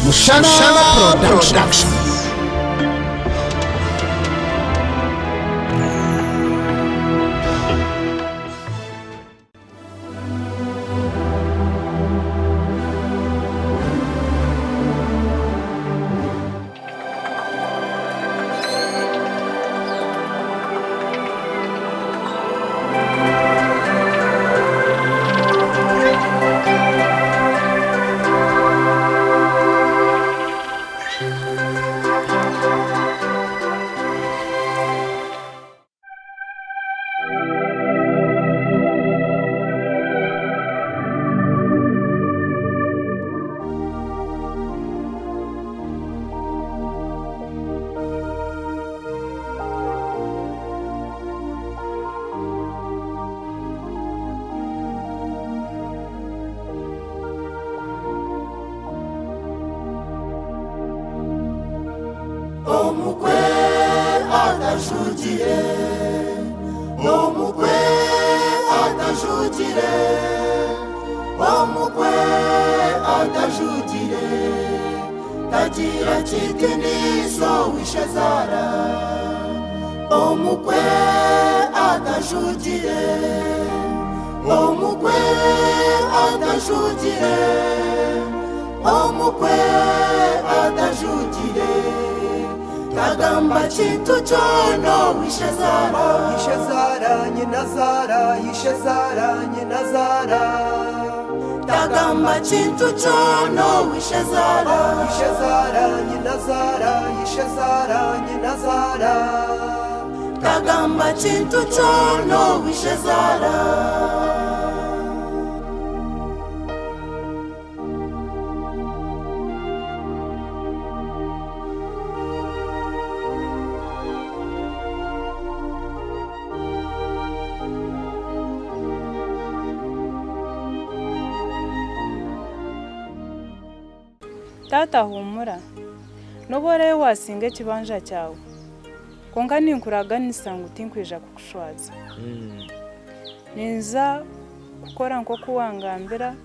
Mushana Production. Omukwe atajugire, omukwe atajugire, omukwe atajugire, tagira kitiniso wishazara. Omukwe atajugire, omukwe atajugire, omukwe atajugire. Kagamba chintu chono wishazara, Yishazara, Nyinazara, Yishazara, Nyinazara. Kagamba chintu chono wishazara, Yishazara, Nyinazara, Yishazara, Nyinazara. Kagamba chintu chono wishazara. Tata humura nobore wasinga kibanja cyawe konka ninkuraganisa ngo utinkwija kukushwaza ninza gukora nko kuwangambira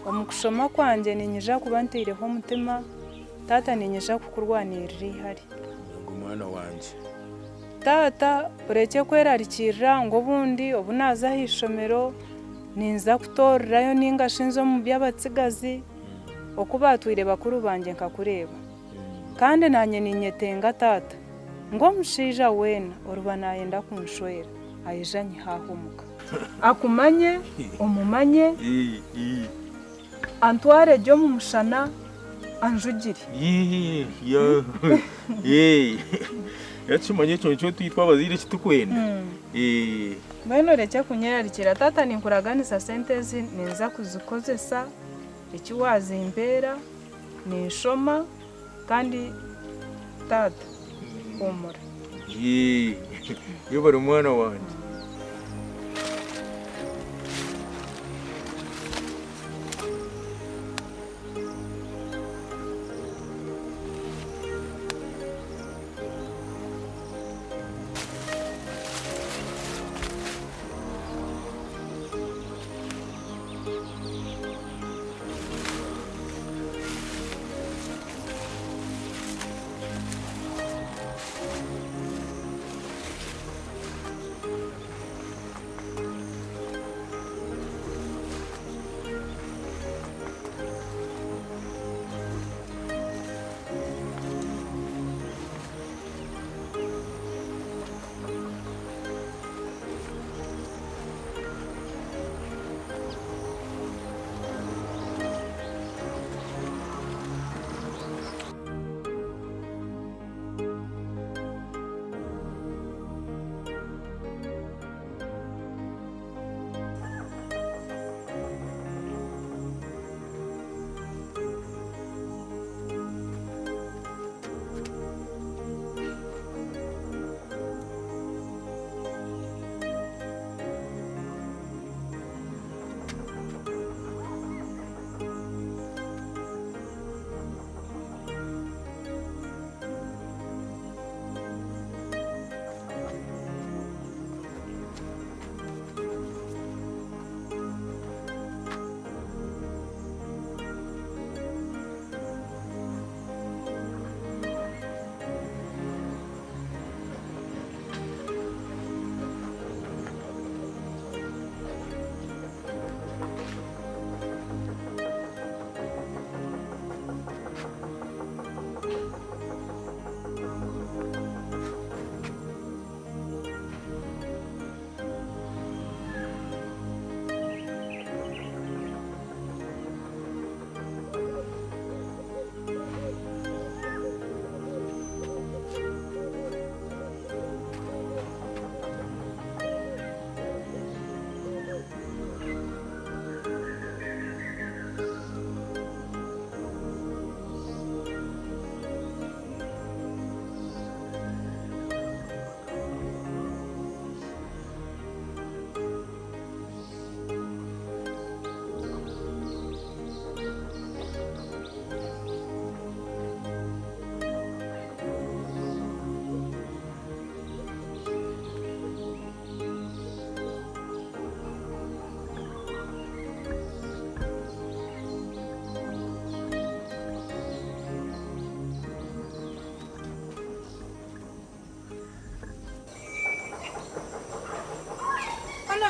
omukushoma kwanje ninyija kuba ntireho umutima tata ninyija kukurwanirira ihari umwana wanje tata ureke kwerarikirira ngo bundi obunaza hishomero ninza kutorerayo ningashinzo mu byabatsigazi okuba atwire bakuru banje nkakureba kandi nanye ninyetenga tata ngo mushija wena oruba nayenda kunshwera ayija nyihahumuka akumanye omumanye antware ryo mu mushana anjugire yakimanye cyo twitwa abazire kitukwenda mbeno reke kunyerarikira tata ninkuraganisa sentezi ninza kuzikozesa ikiwazimbera nishoma kandi tata humura iyo bari umwana wanjye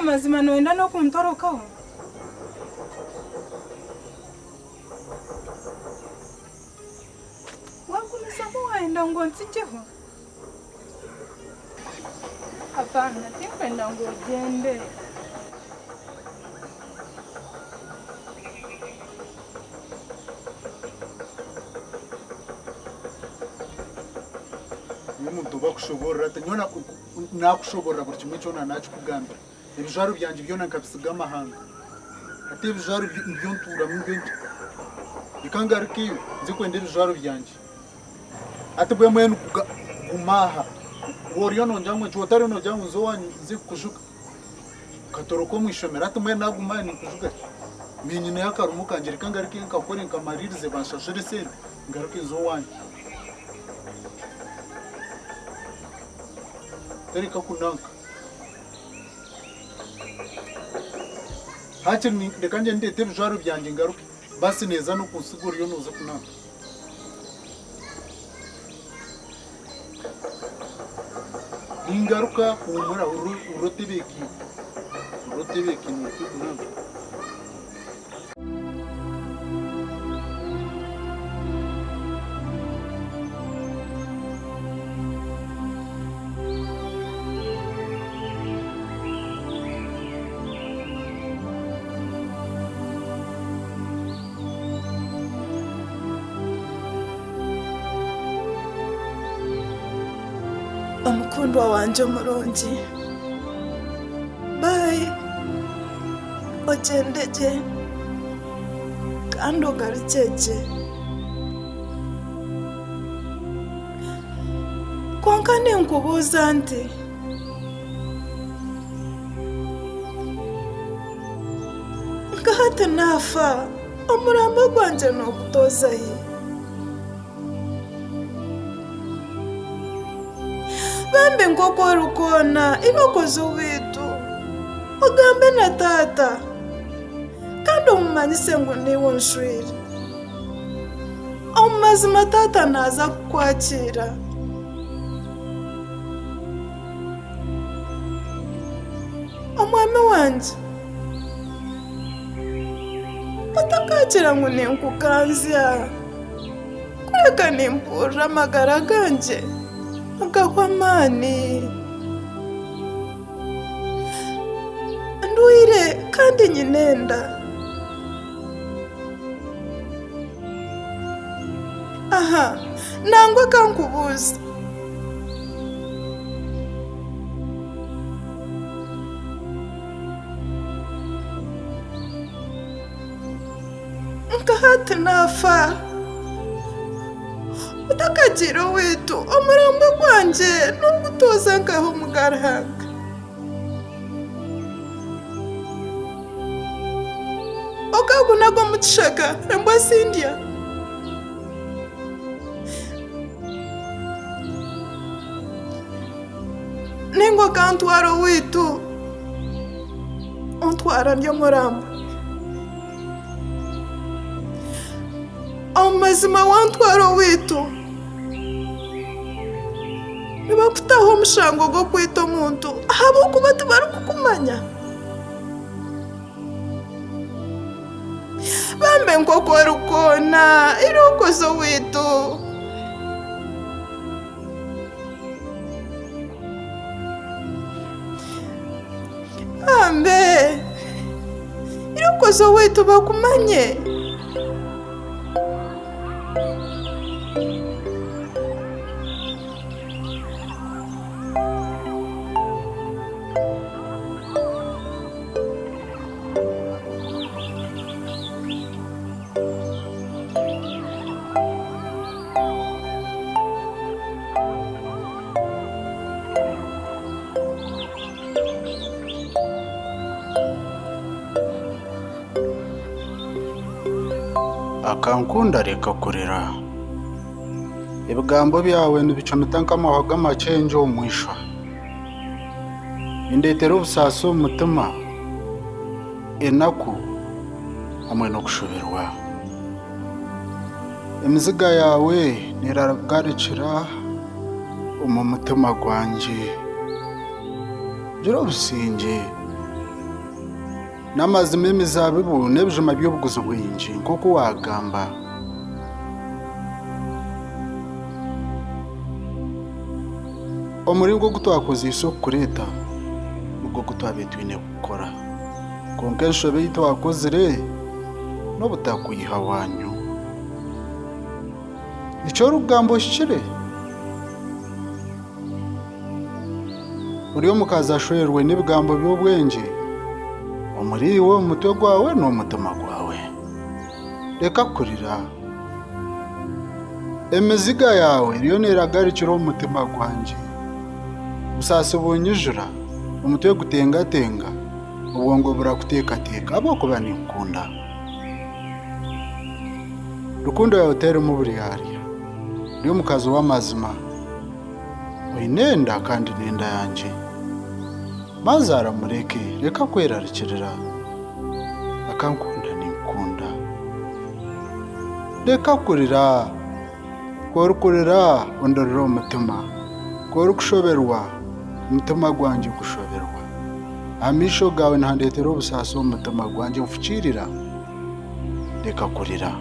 mazima noenda no kuntorokaho. Wakumisamo waenda ngo nsijeho. Hapana, tikwenda ngo ugende. Umuntu bakushobora atanyona nakushobora buri kimwe cyo nanacu kugamba. Ibijaro byanje byo nakabisiga amahanga. Ate ibijaro byo ntura mu byo. Ikangarukiyo nzi kwenda ibijaro byanje. Ate bwe mwene kumaha. Woriyo nonjamwe chotari nonjamwe zowanyu nzi kushuka. Katoroko mwishomera ate mwene nagumani kushuka. Minyine yakarumu kanje ikangarukiyo nkakore nkamaririze bashashire sene. Ngarukiyo zowanyu. Terika kunanka. Hache ni dekanje ndete bijaro byanje ngaruke basi neza no kunsigura yo noza kunanka. Ningaruka umura urotebeki ni kunanka. Omukundwa wanje omurungi bayi ogendegye kandi ogarukegye konka ninkubuuza nti nkahati naafa omurambo gwanje n'okutoozahi bambe nkoko rukona ibokozo witu ugambe na tata kandi umumanyise ngo niwo nshwiri omumazima tata naza kukwakira omwami wanje utakakira ngo ninkuganzya kureka nimpurra amagara ganje agahwamani nduire kandi nyinenda aha nangwa kankubuza nkahati nafa utakajira wetu omurambo gwanje n'okutoza nkaho mugarahanga okagunago mu kishaka embwa sindya ningo kantwaro wetu ontwara ndyo murambo omumazima wantwaro wetu nibakutaho omushango gw'okwita omuntu ahabw'okuba tibarikukumanya bambe nkoko rukona irokozo wetu bambe irokozo wetu bakumanye Akankunda reka kurera ibigambo byawe nibicometa nk'amahoga macenje omwisha indetera obusaso omutima enaku hamwe n'okushoberwa emiziga yawe niragarukira omu mutima gwanje gira obusinge n'amazima emizabibu n'ebijuma by'obuguzi bwingi nk'oku wagamba. Omuringo ogu twakoziise okukureeta nigwo ogu twabaire twine kukora, konka enshobe ei twakozire n'obutakwiha wanyu. Nikyo orikugambo kikire? Ori omukazi ashwerwe n'ebigambo by'obwengye omuri iwe, omutwe gwawe n'omutima gwawe. Leka kurira. Emiziga yawe eriyo neeragarikira omu mutima gwange. Busaasi bunyijura, omutwe gutengatenga, obwongo burakuteekateeka ahabw'okuba ninkukunda. Rukundo yawe terimu buryarya. Ori omukazi w'amazima. Oine enda kandi n'enda yange. Mazara mureke, leka kwerarikirira. Akankunda ninkukunda. Leka kurira. Korikurira ondorera omutima. Korikushoberwa omutima gwange gushoberwa. Amisho gawe nihandeetera obusaasi omu mutima gwange nfukirira. Leka kurira.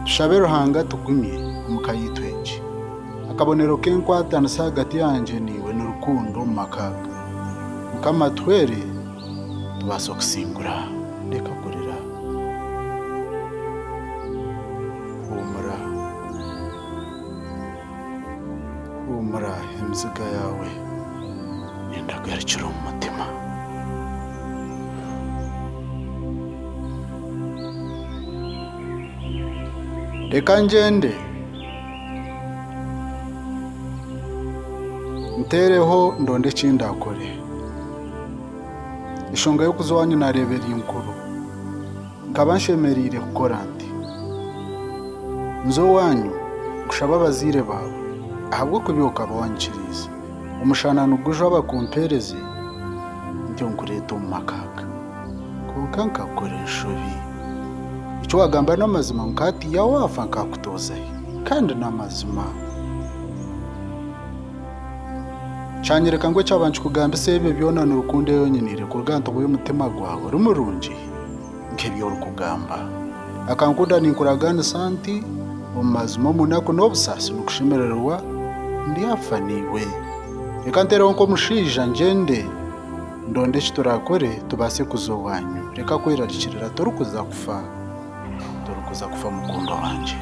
Tushabe Ruhanga tugumye omu ka yitu egi. Akabonero k'enkwatanisa hagati yange niwe n'orukundo omu makaga. Mukama twere tubaase okusingura. Leka kurira. Humura. Humura, emiziga yawe nendagarikira omu mutima. Leka ngende ntereho ndonde ekindakore. Eshonga y'okuza wanyu nareebera inkuru, nkaba nshemereire kukora nti nze owanyu kushaba abazaire bawe ahabw'okuba okaba wanyikiriize. Omushana nigujwa bakumpeereze ntyo nkureeta omu makaga, konka nkakora enshobi. Eki wagamba n'amazima nkatiya wafa nkakutoozayo kandi n'amazima. Kyanyereka ngu ekyaba nkikugambisa ebyo byona n'orukundo yonyinire kuruga ntobo y'omutima gwawe ori murungi nk'ebyo orikugamba. Akankunda ninkuraganisa nti omu mazima omunaku n'obusaasi nikushemererwa ndi afa niiwe. Leka ntereho nk'omushaija ngende ndonde eki turakore tubaase kuza owanyu. Leka kwerarikirira, torikuza kufa. Torikuza kufa mukundo wange.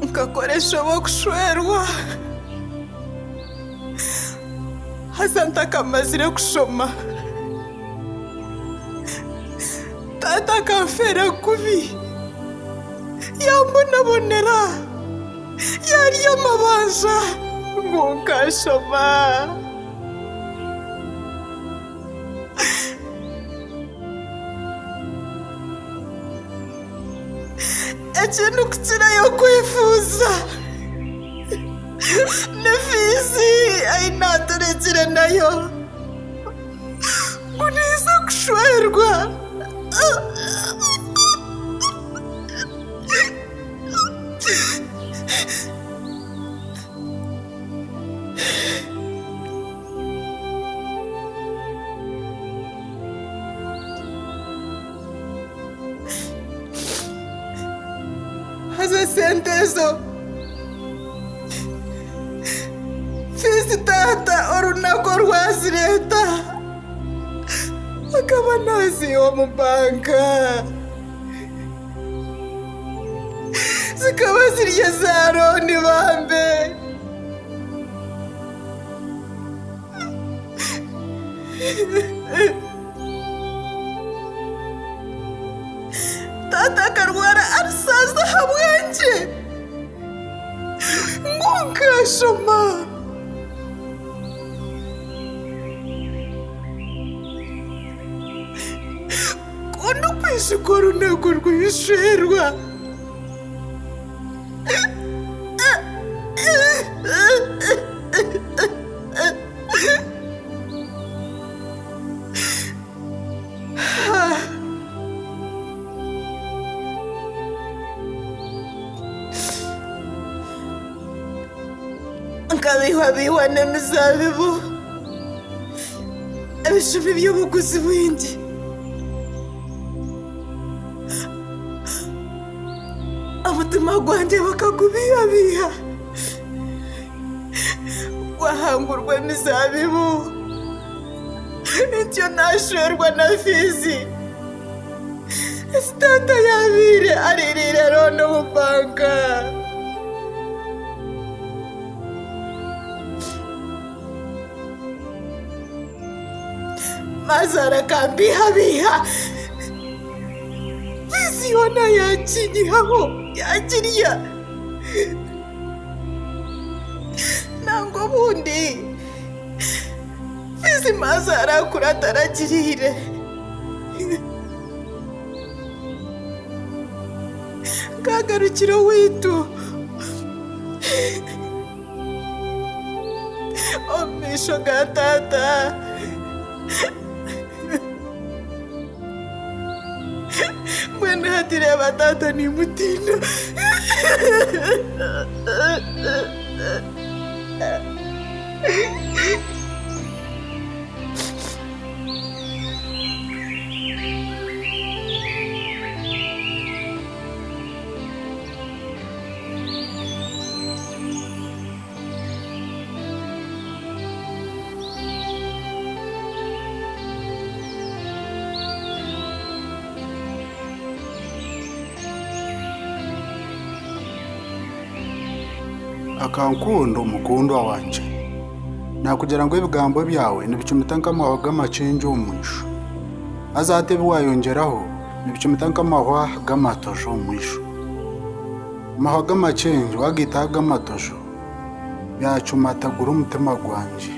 Nkakoresha bokushwerwa haza ntakamazire kushoma. Tata akamfera kubi, yambonabonera, yarya amabanja ngo nkashoma. Ekintu kukirayo kwifuza nefizi ayinaturekire nayo nguniza kushwerwa. Haza sente ezo fizi tata orunako rwazireta akaba naziwa mu banka zikaba zirya za roni bambe. Tata akarwara arisaza habwanje ngo ishukuru urunago rwisherwa nkabihwabihwa n'emizabibu ebishumi by'obuguzi bwingi omutima gwanjye bakagubihabiha gwahangurwa emizabibu ntyo nashwerwa na fizi esi tata yabiire aririre rono mu banka mazara kambihabiha fizi yona yakinyihaho yakirya nango bundi fizi mazara akura ataragirire kagarukiro witu omisho ga tata mbwene hatireba tata ni mutina akankundo mukundwa wanje nakugira ngo ibigambo byawe nibicumita nk'amahwa g'amacenje omwisho azatebe wayongeraho nibicumita nk'amahwa g'amatojo omwisho amahwa g'amacenje wagitaho g'amatojo byacumatagura umutima gwanje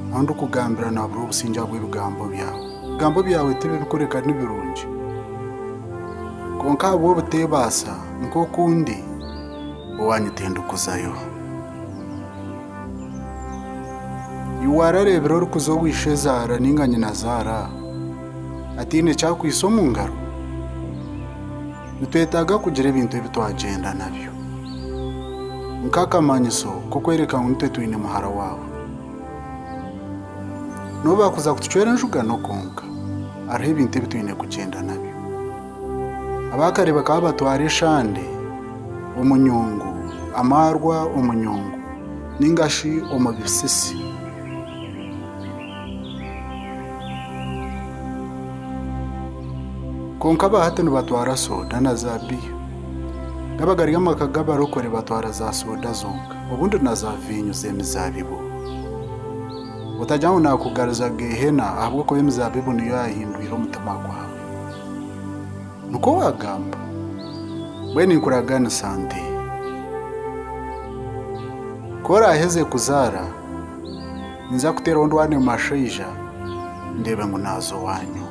naho ndikugambira nabura obusinja bw'ebigambo byawe ibigambo byawe tibibikureka nibirungi konka habwo butebaasa nk'okundi owanyitindukuzayo iwararebera ori kuza wishe Zara ninga nyina Zara atine cyakwisa mu ngaro nitwetaga kugira ebintu ebitwagenda nabyo nk'akamanyiso ko kwereka ngo nitwe twine muhara wawe noba kuza kutucwera njuga no konka ariho ebintu ebitwine kugenda nabyo abakare bakaba batwara eshande umunyungu amarwa umunyungu ningashi omubisisi konka bahati nibatwara soda na za biyo gabagari amaka g'abarokore batwara za soda zonka ubundi na za vinyo z'emizabibu utajya ngo nakugariza gehena ahubwo ko emizabibu niyo yahinduye umutima gwawe nuko wagamba bwe ninkuragana sante kora aheze kuzara nza kutera ondwane mu mashaija ndebe ngo nazo wanyu